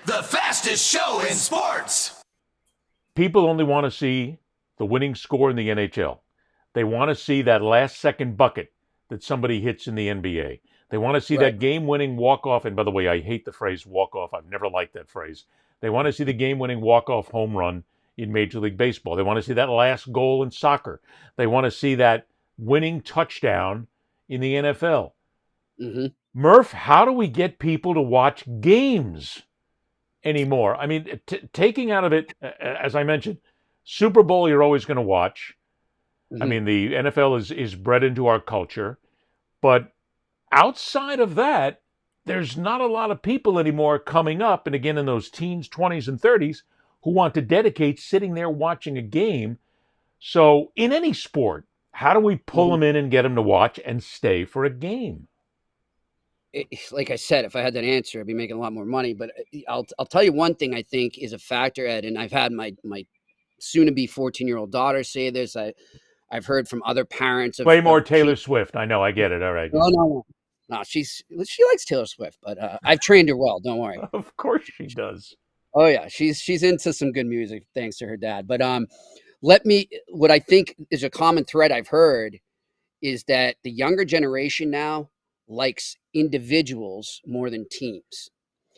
The fastest show in sports. People only want to see the winning score in the NHL. They want to see that last second bucket that somebody hits in the NBA. They want to see Right. that game-winning walk-off. And by the way, I hate the phrase walk-off. I've never liked that phrase. They want to see the game-winning walk-off home run in Major League Baseball. They want to see that last goal in soccer. They want to see that winning touchdown in the NFL. Mm-hmm. Murph, how do we get people to watch games anymore? I mean, taking out of it, as I mentioned, Super Bowl you're always going to watch. Mm-hmm. I mean, the NFL is bred into our culture. But outside of that, there's not a lot of people anymore coming up, and again in those teens, 20s, and 30s, who want to dedicate sitting there watching a game. So in any sport, how do we pull them in and get them to watch and stay for a game? Like I said, if I had that answer, I'd be making a lot more money. But I'll tell you one thing I think is a factor, Ed, and I've had my soon-to-be 14-year-old daughter say this. I've heard from other parents. Play more Taylor Swift. I know, I get it. All right. No. She likes Taylor Swift, but I've trained her well. Don't worry. Of course she does. Oh yeah, she's into some good music thanks to her dad. But what I think is a common thread I've heard is that the younger generation now likes individuals more than teams.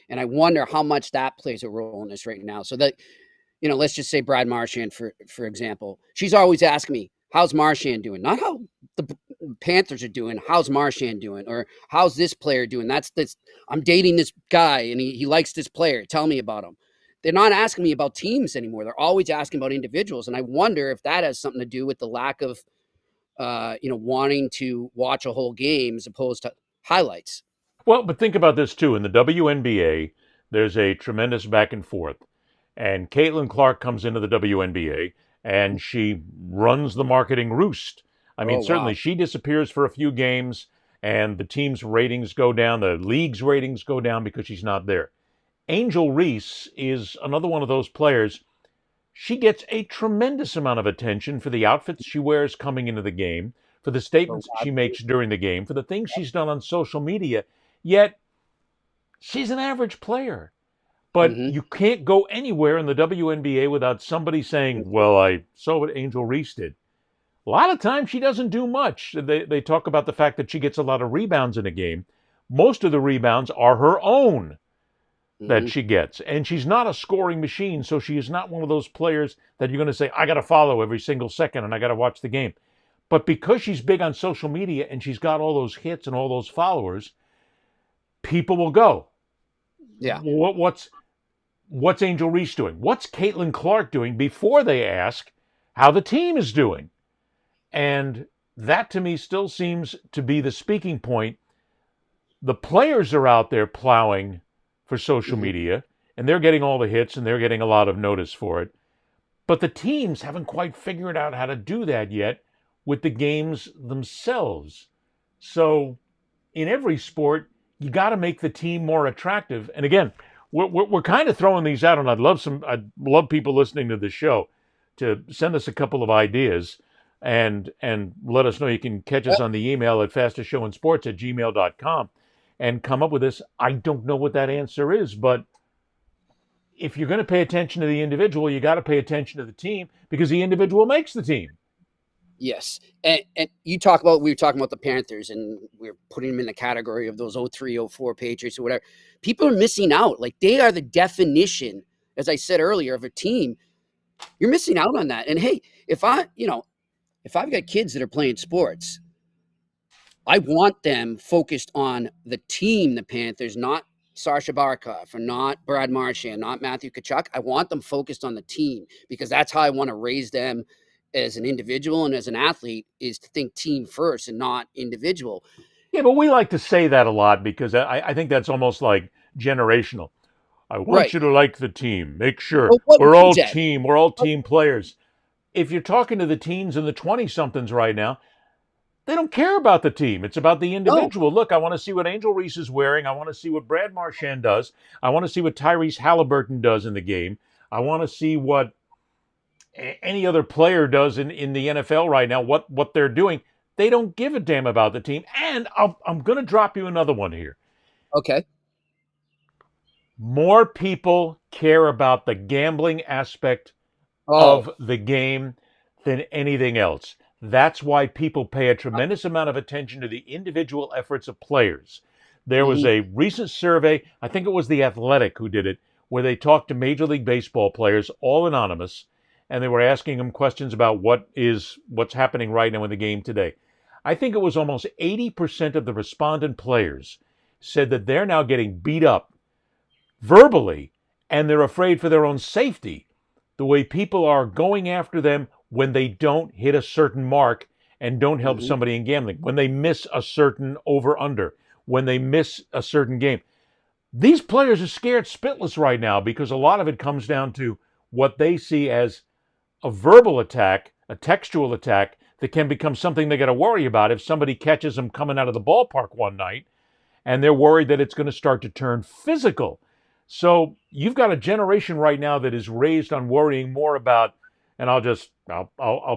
And I wonder how much that plays a role in this right now. So that, let's just say Brad Marchand, for example, she's always asking me, how's Marchand doing? Not how the Panthers are doing. How's Marchand doing? Or how's this player doing? I'm dating this guy and he likes this player. Tell me about him. They're not asking me about teams anymore. They're always asking about individuals. And I wonder if that has something to do with the lack of, wanting to watch a whole game as opposed to highlights. Well, but think about this too. In the WNBA, there's a tremendous back and forth. And Caitlin Clark comes into the WNBA and she runs the marketing roost. I mean, certainly she disappears for a few games and the team's ratings go down, the league's ratings go down because she's not there. Angel Reese is another one of those players. She gets a tremendous amount of attention for the outfits she wears coming into the game, for the statements she makes during the game, for the things she's done on social media. Yet, she's an average player. But you can't go anywhere in the WNBA without somebody saying, well, I saw what Angel Reese did. A lot of times she doesn't do much. They talk about the fact that she gets a lot of rebounds in a game. Most of the rebounds are her own that she gets. And she's not a scoring machine, so she is not one of those players that you're going to say, I got to follow every single second and I got to watch the game. But because she's big on social media and she's got all those hits and all those followers, people will go. Yeah. What's Angel Reese doing? What's Caitlin Clark doing before they ask how the team is doing? And that to me still seems to be the speaking point. The players are out there plowing for social media, and they're getting all the hits, and they're getting a lot of notice for it. But the teams haven't quite figured out how to do that yet with the games themselves. So in every sport, you got to make the team more attractive. And again, we're kind of throwing these out, and I'd love people listening to the show to send us a couple of ideas and let us know. You can catch us on the email at fastestshowinsports@gmail.com and come up with this. I don't know what that answer is, but if you're going to pay attention to the individual, you got to pay attention to the team because the individual makes the team. Yes. And we were talking about the Panthers and we're putting them in the category of those 03, 04 Patriots or whatever. People are missing out. Like they are the definition, as I said earlier, of a team. You're missing out on that. And hey, if I've got kids that are playing sports, I want them focused on the team, the Panthers, not Sasha Barkov or not Brad Marchand, not Matthew Tkachuk. I want them focused on the team because that's how I want to raise them as an individual and as an athlete, is to think team first and not individual. Yeah, but we like to say that a lot because I think that's almost like generational. I want you to like the team. Make sure we're all team. We're all team players. If you're talking to the teens and the 20-somethings right now, they don't care about the team. It's about the individual. No. Look, I want to see what Angel Reese is wearing. I want to see what Brad Marchand does. I want to see what Tyrese Halliburton does in the game. I want to see what any other player does in the NFL right now, what they're doing. They don't give a damn about the team. And I'm going to drop you another one here. Okay. More people care about the gambling aspect Oh, of the game than anything else. That's why people pay a tremendous amount of attention to the individual efforts of players. There was mhm. a recent survey, I think it was The Athletic who did it, where they talked to Major League Baseball players, all anonymous, and they were asking them questions about what's happening right now in the game today. I think it was almost 80% of the respondent players said that they're now getting beat up verbally and they're afraid for their own safety the way people are going after them when they don't hit a certain mark and don't help Mhm. somebody in gambling, when they miss a certain over under, when they miss a certain game. These players are scared spitless right now because a lot of it comes down to what they see as a verbal attack, a textual attack that can become something they got to worry about if somebody catches them coming out of the ballpark one night and they're worried that it's going to start to turn physical. So you've got a generation right now that is raised on worrying more about, and I'll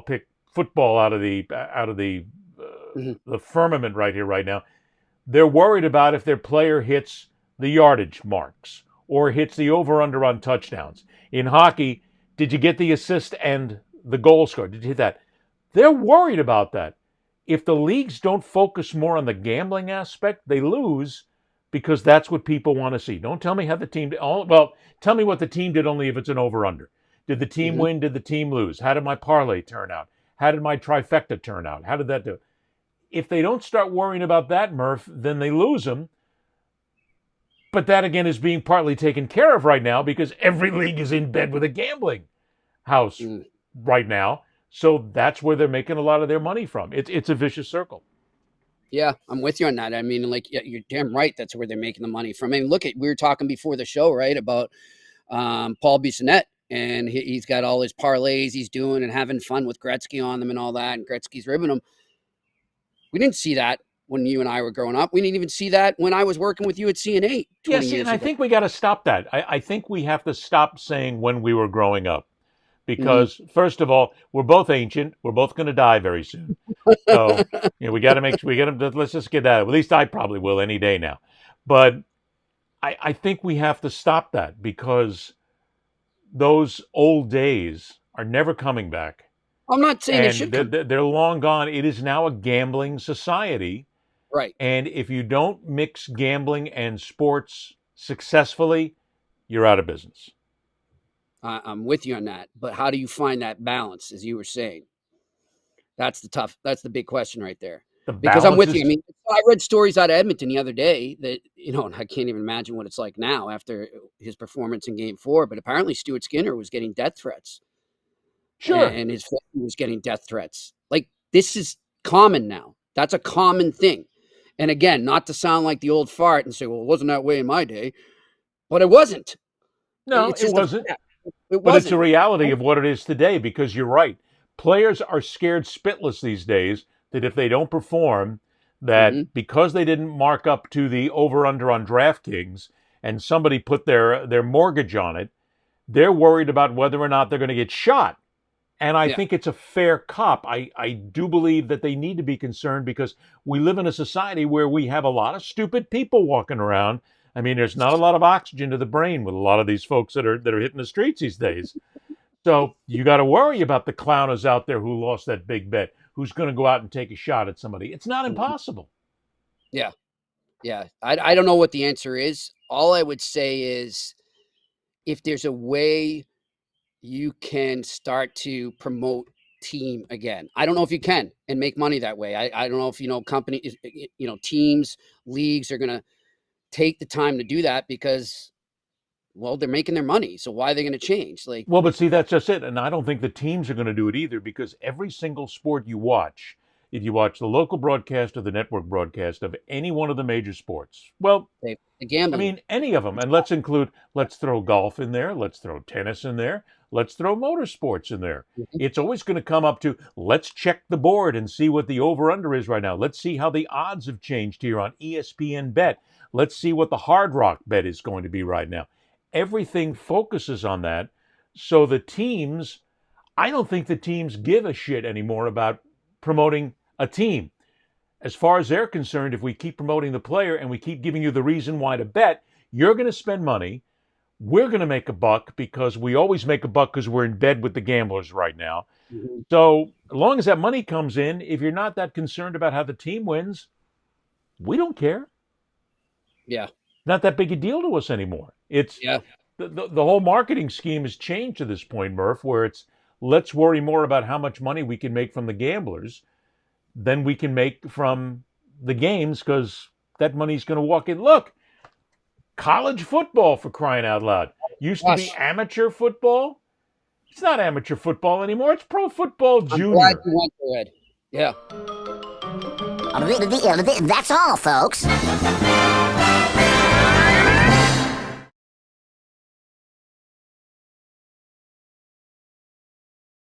pick football Mhm. the firmament right here right now. They're worried about if their player hits the yardage marks or hits the over under on touchdowns. In hockey, did you get the assist and the goal score? Did you hit that? They're worried about that. If the leagues don't focus more on the gambling aspect, they lose because that's what people want to see. Don't tell me how the team. Well, tell me what the team did only if it's an over under. Did the team Mhm. win? Did the team lose? How did my parlay turn out? How did my trifecta turn out? How did that do? If they don't start worrying about that, Murph, then they lose them. But that again is being partly taken care of right now because every league is in bed with a gambling house Mm. right now. So that's where they're making a lot of their money from. It's a vicious circle. Yeah, I'm with you on that. I mean, like, yeah, you're damn right. That's where they're making the money from. I mean, look at we were talking before the show, right, about Paul Bissonnette, and he's got all his parlays he's doing and having fun with Gretzky on them and all that, and Gretzky's ribbing them. We didn't see that when you and I were growing up. We didn't even see that when I was working with you at CNA Yeah, 20 see, and years I ago. think we got to stop that. I think we have to stop saying when we were growing up Mhm. because, first of all, we're both ancient. We're both going to die very soon. So, we got to make sure we get them. Let's just get that. At least I probably will any day now. But I think we have to stop that because those old days are never coming back. I'm not saying they And should come. they're long gone. It is now a gambling society. Right. And if you don't mix gambling and sports successfully, you're out of business. I'm with you on that. But how do you find that balance, as you were saying? That's the big question right there. The Because I'm balance with you. I is mean, I read stories out of Edmonton the other day that, and I can't even imagine what it's like now after his performance in game 4, but apparently Stuart Skinner was getting death threats sure. and his family was getting death threats. Like, this is common now. That's a common thing. And again, not to sound like the old fart and say, well, it wasn't that way in my day, but it wasn't. No, It's it just a wasn't. fact. It But it's a wasn't. reality of what it is today because you're right. Players are scared spitless these days that if they don't perform, Mm-hmm. that because they didn't mark up to the over under on DraftKings and somebody put their mortgage on it, they're worried about whether or not they're going to get shot. And I Yeah. think it's a fair cop. I do believe that they need to be concerned because we live in a society where we have a lot of stupid people walking around. I mean, there's not a lot of oxygen to the brain with a lot of these folks that are hitting the streets these days. So you got to worry about the clowners out there who lost that big bet, who's going to go out and take a shot at somebody. It's not Mhm. impossible. Yeah. Yeah. I don't know what the answer is. All I would say is if there's a way you can start to promote team again. I don't know if you can and make money that way. I don't know if, companies, teams, leagues are going to take the time to do that because, well, they're making their money. So why are they going to change? Like, Well, but see, that's just it. And I don't think the teams are going to do it either because every single sport you watch, if you watch the local broadcast or the network broadcast of any one of the major sports, well, the I gambling. mean, any of them. And let's throw golf in there, let's throw tennis in there, let's throw motorsports in there. Mhm. It's always going to come up to let's check the board and see what the over under is right now. Let's see how the odds have changed here on ESPN Bet. Let's see what the Hard Rock bet is going to be right now. Everything focuses on that. So the teams, I don't think the teams give a shit anymore about promoting a team. As far as they're concerned, if we keep promoting the player and we keep giving you the reason why to bet, you're going to spend money. we're going to make a buck because we always make a buck because we're in bed with the gamblers right now. Mm-hmm. So as long as that money comes in, if you're not that concerned about how the team wins, we don't care. Yeah. Not that big a deal to us anymore. It's Yeah. the whole marketing scheme has changed to this point, Murph, where it's let's worry more about how much money we can make from the gamblers than we can make from the games because that money's going to walk in. Look, college football, for crying out loud, used to be Gosh. amateur football. It's not amateur football anymore. It's pro football I'm junior. glad you went there, Ed. Yeah. That's all, folks.